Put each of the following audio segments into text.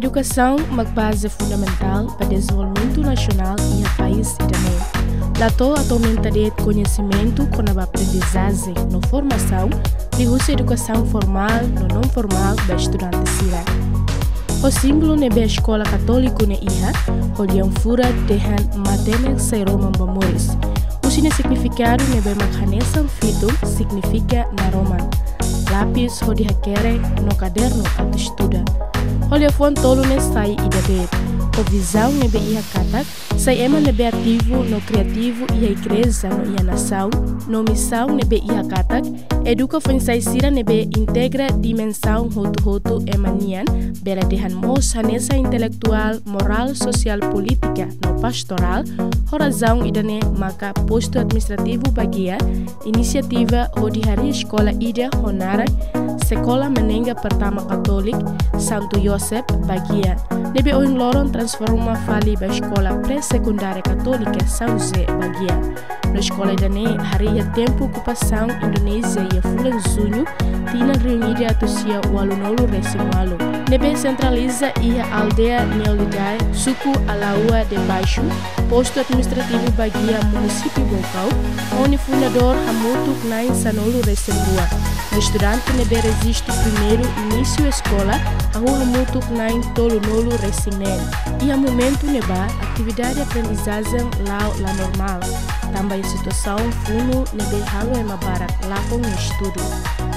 Educação é uma base fundamental para o desenvolvimento nacional e o país iraniano. Lato atualmente de conhecimento com a aprendizagem na formação de uso educação formal e não formal para estudantes sira. O símbolo da escola católica na Iha, olham fura dehan matene sai Roman Bamoris. O significado da macanesa fito significa na Roman. Lápis o de hackere no caderno ao estuda. Olha fon tolo ne sai idade. O visão nebe ia katak, sai ema nebe ativo no criativo e a igreja no ia nação, no missão nebe ia katak, educa fon sai sira nebe integra dimensão hotu emanian, bela dehan mos hanesa intelectual, moral, social, política, no pastoral, horazão idane maka posto administrativo bagia, iniciativa o de hari escola ida honara, sekolah menengah pertama Katolik Santo Yosef bagia. Nebe oin loron transforma fali ba escola pré-secundária católica São José bagia. Na escola idane hari ya tempo ocupação Indonésia e fulan junho tina reunida atusia walunolu resimalu. Nebe centraliza ia aldeia Neolidai suku Alaua de Baixo, posto administrativo bagia município Bocau, onde fundador Hamutuk Nain Sanolu Resembua. O estudante nebe resiste primeiro início escola, a rua Hamutuk Nain Tolu Nolu Resinen. E a momento neba atividade de aprendizagem lá normal. Também a situação funo nebe halo ema barak lá com estudo.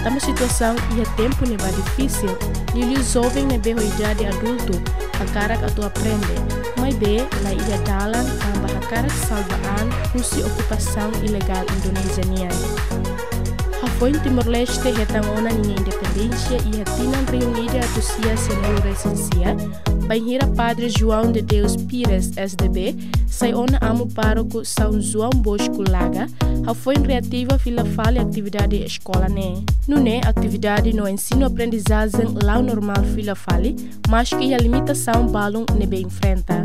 Também a situação e a tempo neba difícil. E os jovens nebe a idade adulto, a cara que tu aprende. Mas bem, lá ida dalan também a cara que salvaan usi ocupação ilegal indonesiana. Foi em Timor-Leste retangona ninha independência e a tina reunida a tusia senhor recensia, banhira Padre João de Deus Pires SDB, sai ona amo pároco São João Bosco Laga, foi reativa fila fale atividade escola né. Não é atividade no ensino aprendizagem lá normal fila fale, mas que a limitação balão nebe enfrenta.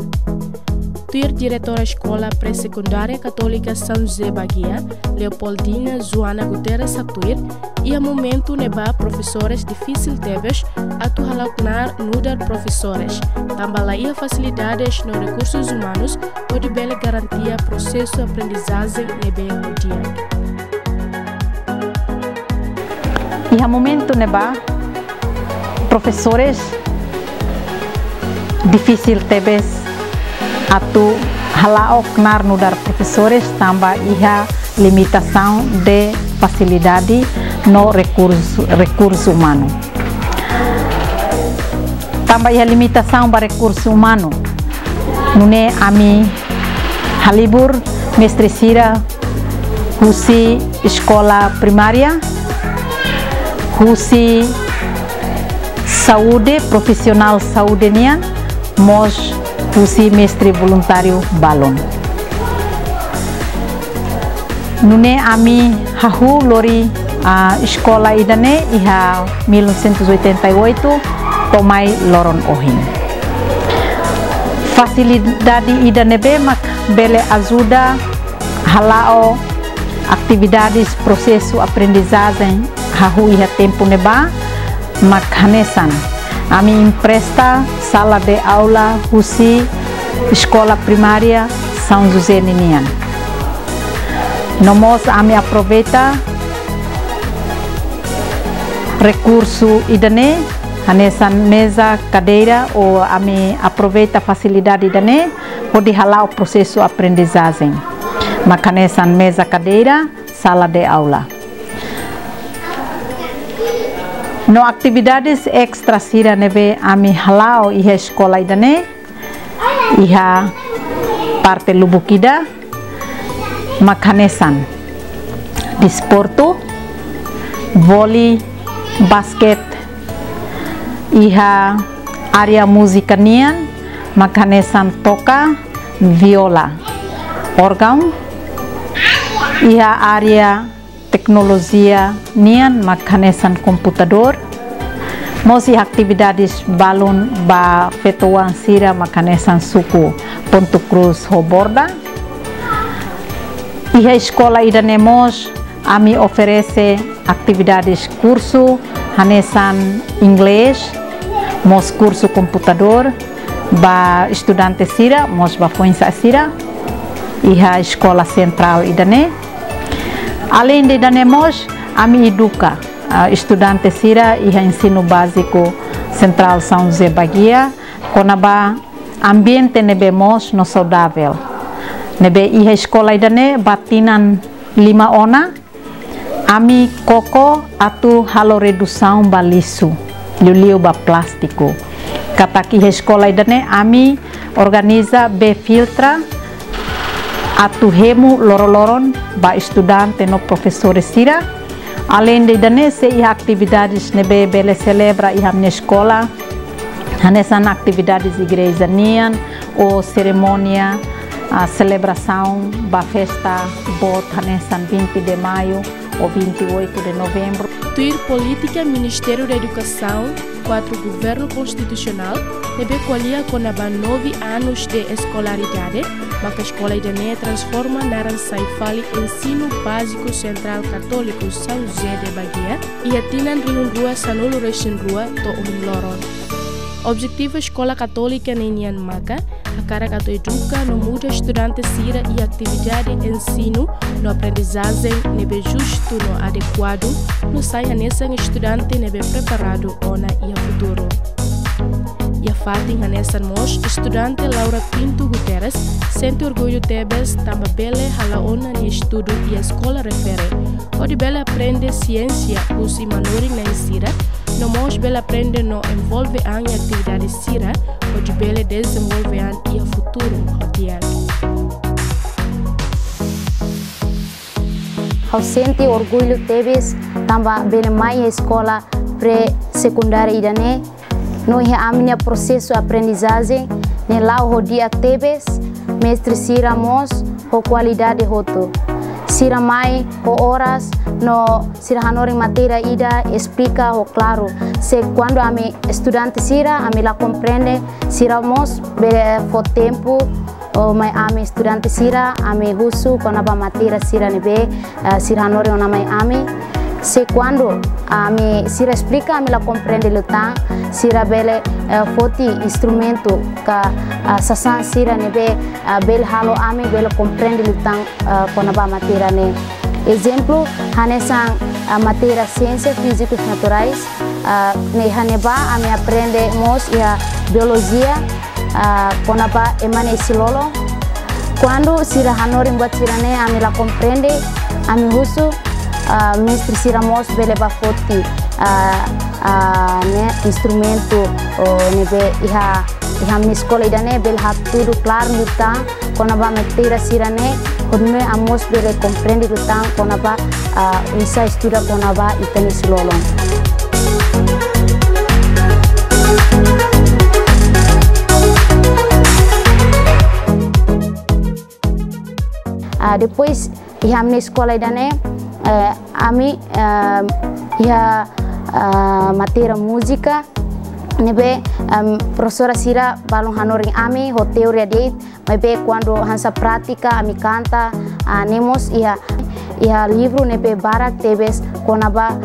Tuir diretora escola pré-secundária católica São José Bagia, Leopoldina Joana Guterres Atuir, e a momento neba professores difícil teves atu halaknar nudar professores. Também ia facilidades nos recursos humanos ou de bela garantia processo aprendizagem nebe o dia. E a momento neba professores difícil teves atu halaok nar nudar professores tambah iha limitação de facilidade no recurso humano. Tambah iha limitação para recurso humano. Nune ami halibur mestresira husi escola primária, husi saúde profissional saúde nian, mos Fusi mestre voluntário balon. Nune ami hahu lori a escola idane iha 1988 tomai loron ohin. Facilidade idane be mak bele ajuda halao atividades processo aprendizagem hahu iha tempo neba mak hanesan. Ami empresta sala de aula husi escola primária São José Ninian. Nomos ami aproveita recurso idane hanesan mesa cadeira ou ami aproveita facilidade idane pode halau processo aprendizagem. Makanesan mesa cadeira sala de aula. No atividades extra sira nebe ami halau iha escola idane iha parte lubukida makanesan disporto voli basket iha area musika nian makanesan toka viola organ iha area teknologia nian makanesan computador mosi atividades balon ba fetuan sira makanesan suku Ponto Cruz Hoborda. Iha escola idanemos ami oferece atividades curso hanesan inglês mos curso computador, ba estudante sira, mos ba fuensa sira, iha escola central idane. Além de idane mos, ami educa estudante sira iha ensino básico central São José Bahia, konaba ambiente nebe mos no saudável. Nebe iha escola idane batinan 5 ona, ami koko atu halo redução ba lisu, liu ba plástico. Kataki escola idane ami organiza be filtra atu hemu loro-loron ba estudante no professores sira. Além de idane se iha atividades nebe bele celebra iha minha escola, hanesan atividades igreja nian ou cerimônia a celebração da festa bot hanesan 20 de maio ou 28 de novembro. Tuir política Ministério da Educação, 4 Governo Constitucional, deve colher com 9 anos de escolaridade, mas a escola idane transforma na Saifali Ensino Básico Central Católico São José de Bahia e atinan riun rua sanulu resin rua to loron. Objetivo escola católica nenian maka, a cara que educa no muda estudante sira e atividade ensino no aprendizagem nebe justo no adequado, no saia nessa estudante nebe preparado ona e a futuro. E a fatin nessa mos estudante Laura Pinto Guterres sente orgulho tebes tamba bele hala ona ni estudo e a escola refere. Odi bele aprende ciência usi manori na sira. No mos bele aprende no envolve an e atividade sira, onde bele desenvolve an e a futuro rodeado. Ao sente orgulho tebes tamba bele mai escola pré-secundária idane, no ia aminha processo aprendizagem, ne lá o dia tebes, mestre sira mos, o qualidade roto. Sira mai o horas no sira hanori matéria ida explica o claro se quando ami estudante sira ami la comprende sira mos bele fo tempo o mai ami estudante sira ami husu konaba matéria sira nebe sira hanori ona mai ami se quando ami sira explica ami la comprende lutan sira bele foti instrumento ka sasan sira nebe bel halo ami bele comprende lutan konaba matéria ne. Exemplo, hanesan matéria ciências físicas naturais, ne haneba ami aprende mos ia biologia, konaba emane silolo. Quando sira hanori buat sira ne ami la comprende, ami husu mestre sira mos bele ba foti ne instrumento nebe iha mi escola idane bel hap tudo claro luta konaba matéria sira ne hodme amos bele comprende luta konaba isa estuda konaba itani silolong. Depois iha mi escola idane ami iha matéria música nebe professora sira balong hanoring ami ho teoria deit mebe quando hansa prática ami canta nemos iha livro nebe barak tebes konaba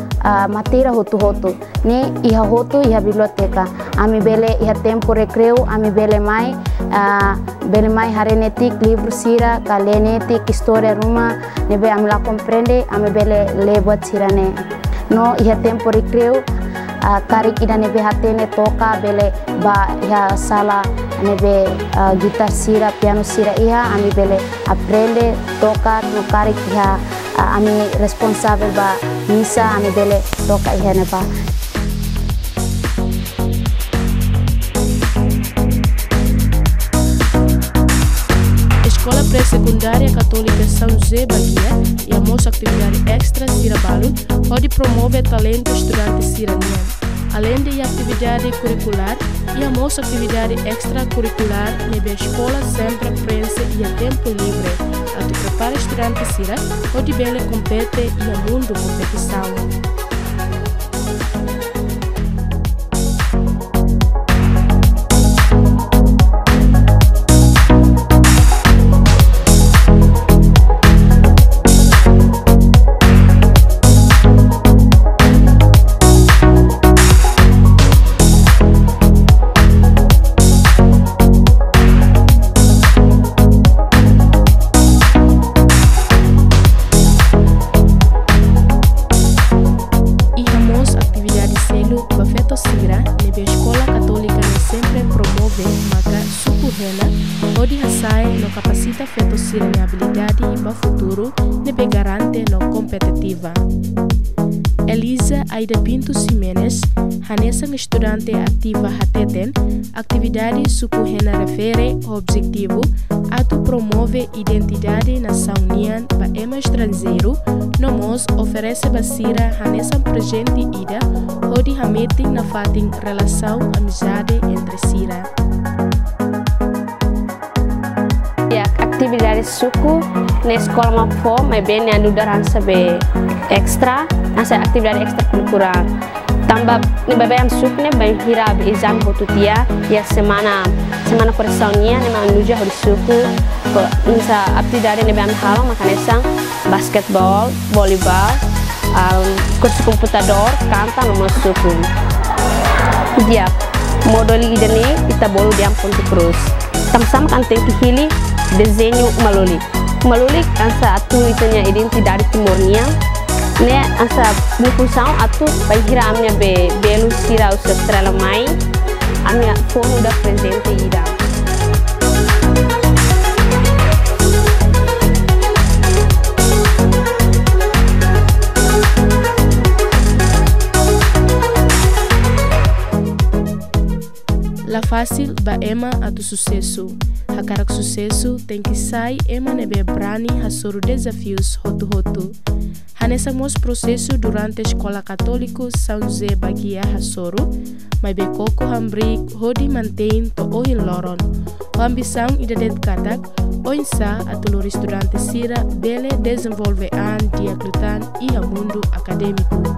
matéria hotu ne iha hotu iha biblioteca ami bele iha tempo recreo ami bele mai harenetik livro sira kalenetik história rumah nebe ami la comprende ami bele lebuat sira ne no iha tempo recreo karik ida nebe hatene toka bele ba iha sala nebe gitar sira piano sira iha ami bele aprende toka no karik iha ami responsável ba misa ami bele toka iha neba. Escola Pré-Secundária Católica São José Bahia e a moça atividade extra Sira Balun pode promover talento estudante siraniano. Além de atividade curricular e a moça atividade extracurricular, nebe a escola sempre prensa e a tempo livre. A tu prepara estudante sira, pode bem compete e a mundo competição. afeta sira na habilidade para futuro nebe garante no competitiva. Elisa Aida Pinto Ximenes, hanesa estudante ativa hateten, atividade supuhena refere ao objetivo atu promove identidade nação união para ema estrangeiro, nomos oferece basira hanesa presente ida, onde hameting na fating relação amizade entre sira. Atividade suku na escola mafo, mas bem na dudaran sabe extra, asa atividade extracurricular. Tambah ni babam suku ne bem hirab exam hotutia ya semana koreksaunia ne manuja hari suku insa atividade ne bem halo makanesa basketball, volleyball, kursi computador, canta nomor suku. Dia modoli idane kita bolu diam Ponte Cruz. Tam-sam kan tem hili desenho maloli. Maloli ansa atu itanya identidade timornia. Ne ansa função atu bahira amnya belu sira usa estrela mai. Amnya fono da presente ida. La fácil ba ema atu sucesso. Hakarak sucesso tem que sair ema nebe brani hasoro desafios hotu. Hanesa mos processo durante a escola católico São José Bagia hasoro, mas be coco hambri hodi mantém to ohin loron. O ambição ida dedicada o insa atulor estudante sira bele desenvolve an diaklutan e mundo acadêmico.